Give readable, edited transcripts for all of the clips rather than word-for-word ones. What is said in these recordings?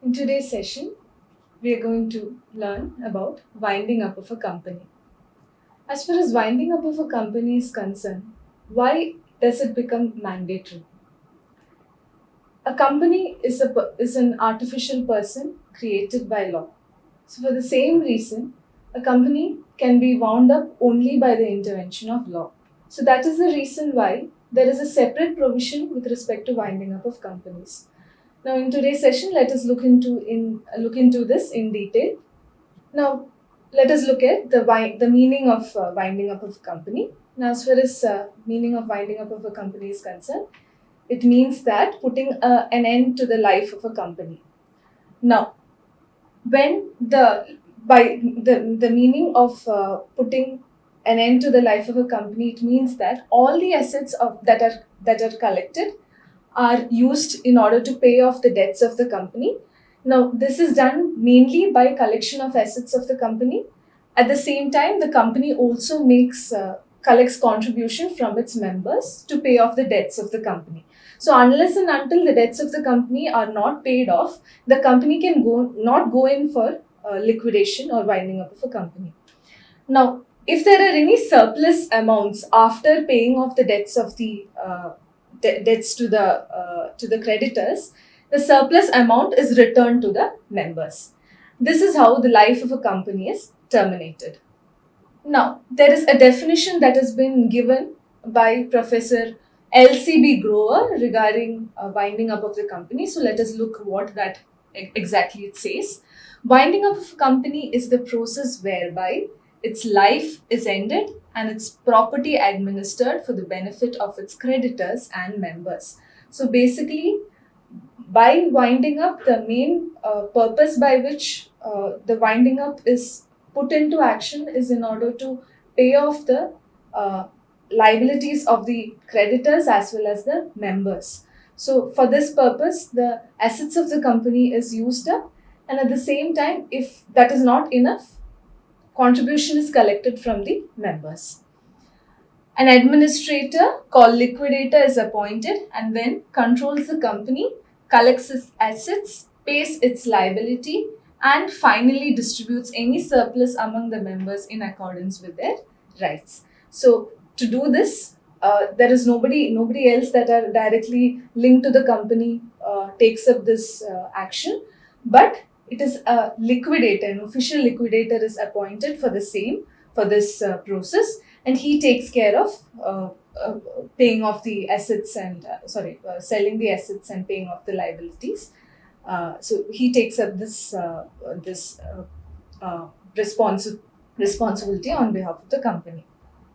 In today's session, we are going to learn about winding up of a company. As far as winding up of a company is concerned, why does it become mandatory? A company is an artificial person created by law. So, for the same reason, a company can be wound up only by the intervention of law. So, that is the reason why there is a separate provision with respect to winding up of companies. Now, in today's session, let us look into this in detail. Now, let us look at the meaning of winding up of a company. Now, as far as meaning of winding up of a company is concerned, it means that putting an end to the life of a company. Now, when the meaning of putting an end to the life of a company, it means that all the assets that are collected are used in order to pay off the debts of the company. Now, this is done mainly by collection of assets of the company. At the same time, the company also collects contribution from its members to pay off the debts of the company. So, unless and until the debts of the company are not paid off, the company can not go in for liquidation or winding up of a company. Now, if there are any surplus amounts after paying off the debts of the debts to the creditors, the surplus amount is returned to the members. This is how the life of a company is terminated. Now, there is a definition that has been given by Professor LCB Grover regarding winding up of the company. So let us look what that exactly it says. Winding up of a company is the process whereby its life is ended and its property administered for the benefit of its creditors and members. So basically, by winding up, the main purpose by which the winding up is put into action is in order to pay off the liabilities of the creditors as well as the members. So for this purpose, the assets of the company is used up, and at the same time, if that is not enough, contribution is collected from the members. An administrator called liquidator is appointed and then controls the company, collects its assets, pays its liability, and finally distributes any surplus among the members in accordance with their rights. So to do this, there is nobody else that are directly linked to the company takes up this action, but it is a liquidator, an official liquidator is appointed for this process, and he takes care of paying off the assets and selling the assets and paying off the liabilities. So he takes up this responsibility on behalf of the company.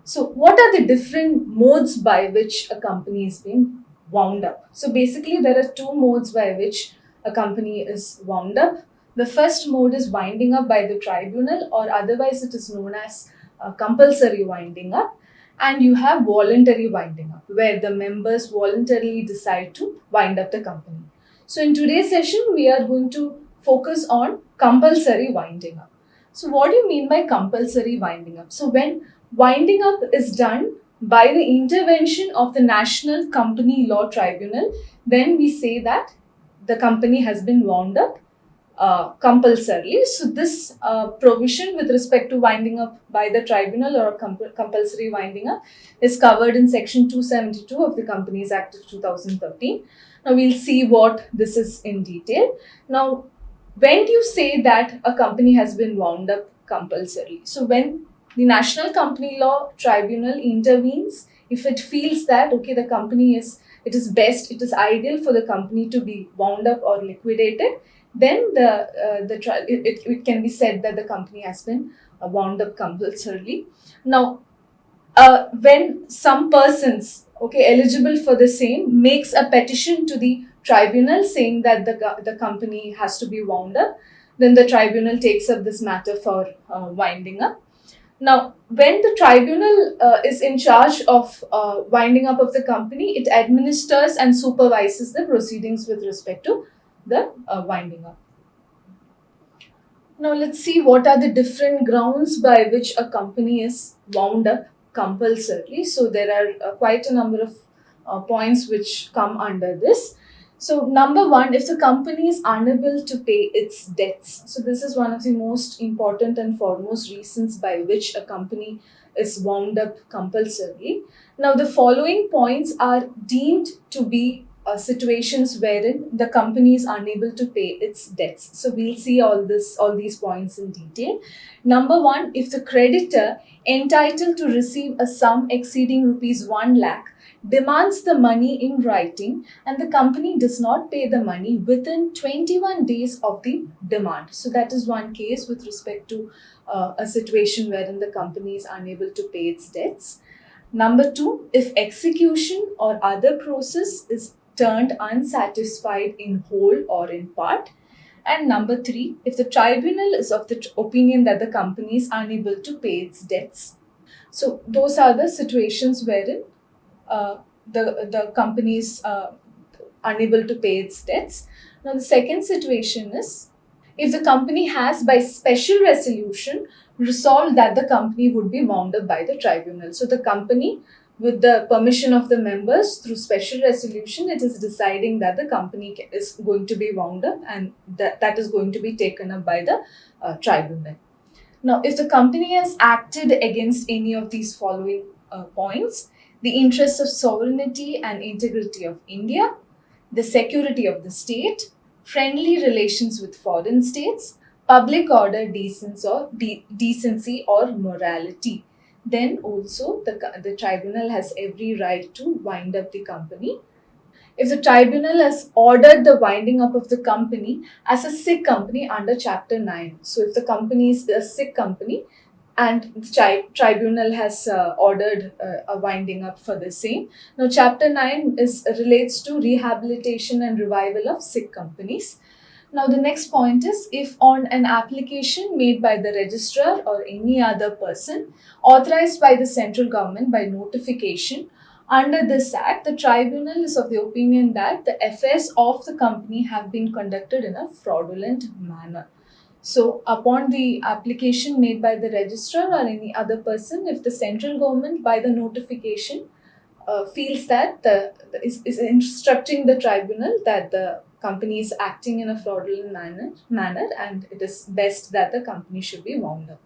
So what are the different modes by which a company is being wound up? So basically there are two modes by which a company is wound up. The first mode is winding up by the tribunal, or otherwise it is known as compulsory winding up. And you have voluntary winding up, where the members voluntarily decide to wind up the company. So in today's session, we are going to focus on compulsory winding up. So what do you mean by compulsory winding up? So when winding up is done by the intervention of the National Company Law Tribunal, then we say that the company has been wound up compulsorily. So this provision with respect to winding up by the tribunal or compulsory winding up is covered in section 272 of the Companies Act of 2013. Now we'll see what this is in detail. Now, when do you say that a company has been wound up compulsorily? So when the National Company Law Tribunal intervenes, if it feels that it is ideal for the company to be wound up or liquidated, then it can be said that the company has been wound up compulsorily. Now, when some persons eligible for the same makes a petition to the tribunal saying that the company has to be wound up, then the tribunal takes up this matter for winding up. Now, when the tribunal is in charge of winding up of the company, it administers and supervises the proceedings with respect to the winding up. Now, let's see what are the different grounds by which a company is wound up compulsorily. So, there are quite a number of points which come under this. So, number one, if the company is unable to pay its debts. So, this is one of the most important and foremost reasons by which a company is wound up compulsorily. Now, the following points are deemed to be situations wherein the company is unable to pay its debts. So, we'll see all these points in detail. Number one, if the creditor entitled to receive a sum exceeding rupees 1 lakh demands the money in writing and the company does not pay the money within 21 days of the demand. So that is one case with respect to a situation wherein the company is unable to pay its debts. Number two, if execution or other process is turned unsatisfied in whole or in part. And number three, if the tribunal is of the opinion that the company is unable to pay its debts. So those are the situations wherein the company is unable to pay its debts. Now, the second situation is if the company has, by special resolution, resolved that the company would be wound up by the tribunal. So, the company, with the permission of the members through special resolution, it is deciding that the company is going to be wound up and that is going to be taken up by the tribunal. Now, if the company has acted against any of these following points, the interests of sovereignty and integrity of India, the security of the state, friendly relations with foreign states, public order, decency or morality, then also the tribunal has every right to wind up the company. If the tribunal has ordered the winding up of the company as a sick company under Chapter 9. So, if the company is a sick company and the tribunal has ordered a winding up for the same. Now, Chapter 9 relates to rehabilitation and revival of sick companies. Now, the next point is if on an application made by the registrar or any other person authorized by the central government by notification, under this Act, the tribunal is of the opinion that the affairs of the company have been conducted in a fraudulent manner. So, upon the application made by the registrar or any other person, if the central government by the notification feels that is instructing the tribunal that the company is acting in a fraudulent manner and it is best that the company should be wound up.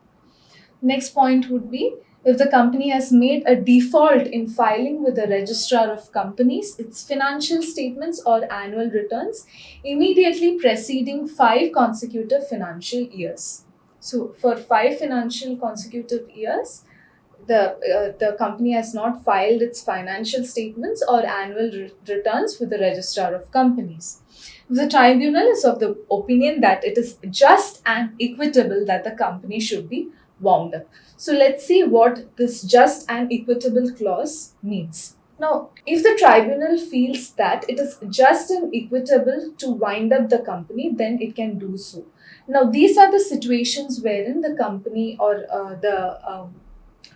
Next point would be if the company has made a default in filing with the registrar of companies its financial statements or annual returns immediately preceding 5 consecutive financial years. So, for 5 financial consecutive years, the company has not filed its financial statements or annual returns with the registrar of companies. The tribunal is of the opinion that it is just and equitable that the company should be wound up. So let's see what this just and equitable clause means. Now, if the tribunal feels that it is just and equitable to wind up the company, then it can do so. Now, these are the situations wherein the company or the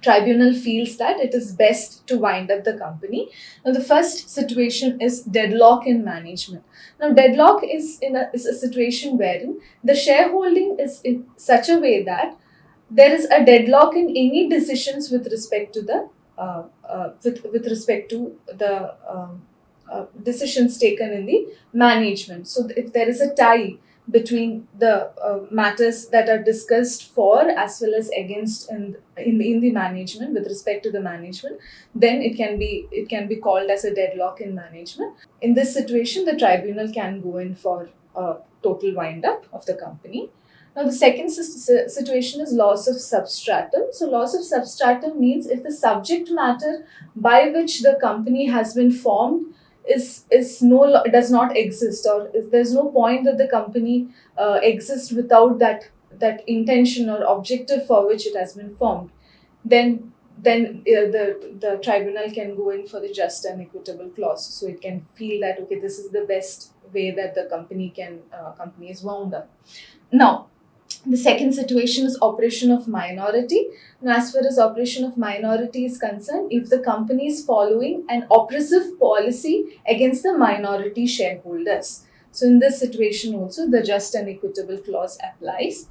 tribunal feels that it is best to wind up the company. Now, the first situation is deadlock in management. Now, deadlock is a situation wherein the shareholding is in such a way that there is a deadlock in any decisions with respect to the decisions taken in the management. So, if there is a tie between the matters that are discussed for as well as against in the management with respect to the management, then it can be called as a deadlock in management. In this situation, the tribunal can go in for a total wind up of the company. Now, the second situation is loss of substratum. So, loss of substratum means if the subject matter by which the company has been formed does not exist, or if there's no point that the company exists without that intention or objective for which it has been formed, then the tribunal can go in for the just and equitable clause. So it can feel that okay, this is the best way that the company is wound up. Now, the second situation is operation of minority. Now, as far as operation of minority is concerned, if the company is following an oppressive policy against the minority shareholders. So, in this situation also, the just and equitable clause applies.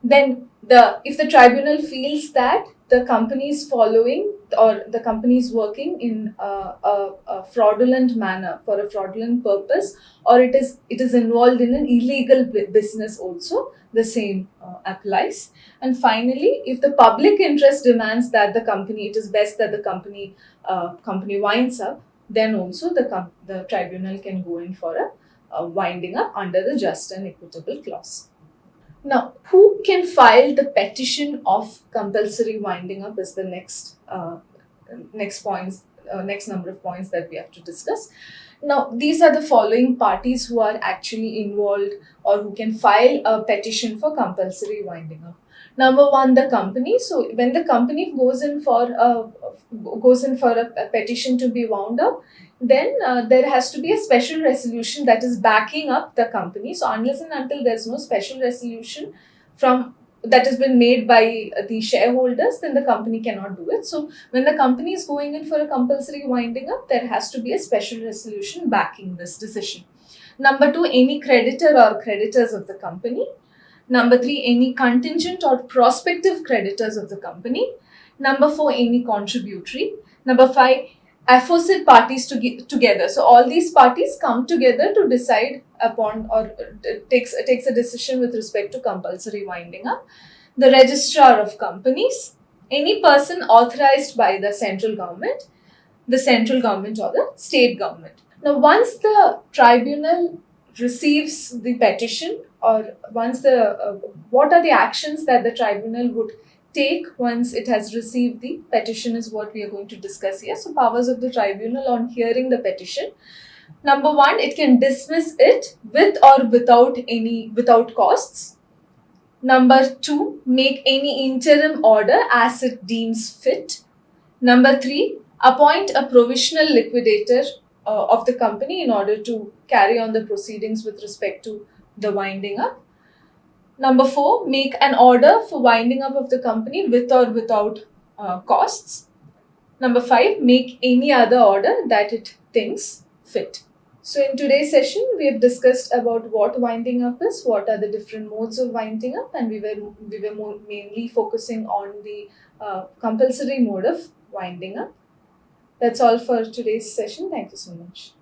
Then if the tribunal feels that the company is following or the company is working in a fraudulent manner for a fraudulent purpose, or it is involved in an illegal business also, the same applies. And finally, if the public interest demands that it is best that the company winds up, then also the tribunal can go in for a winding up under the just and equitable clause. Now, who can file the petition of compulsory winding up is the next number of points that we have to discuss. Now, these are the following parties who are actually involved or who can file a petition for compulsory winding up. Number one, the company. So, when the company goes in for a petition to be wound up, then there has to be a special resolution that is backing up the company. So, unless and until there's no special resolution from that has been made by the shareholders, then the company cannot do it. So, when the company is going in for a compulsory winding up, there has to be a special resolution backing this decision. Number two, any creditor or creditors of the company. Number three, any contingent or prospective creditors of the company. Number four, any contributory. Number five, aforesaid parties together. So all these parties come together to decide upon or takes a decision with respect to compulsory winding up. The registrar of companies, any person authorized by the central government or the state government. Now, once the tribunal receives the petition, or once what are the actions that the tribunal would take once it has received the petition is what we are going to discuss here. So, powers of the tribunal on hearing the petition. Number one, it can dismiss it with or without costs. Number two, make any interim order as it deems fit. Number three, appoint a provisional liquidator of the company in order to carry on the proceedings with respect to the winding up. Number four, make an order for winding up of the company with or without costs. Number five, make any other order that it thinks fit. So in today's session, we have discussed about what winding up is, what are the different modes of winding up, and we were mainly focusing on the compulsory mode of winding up. That's all for today's session. Thank you so much.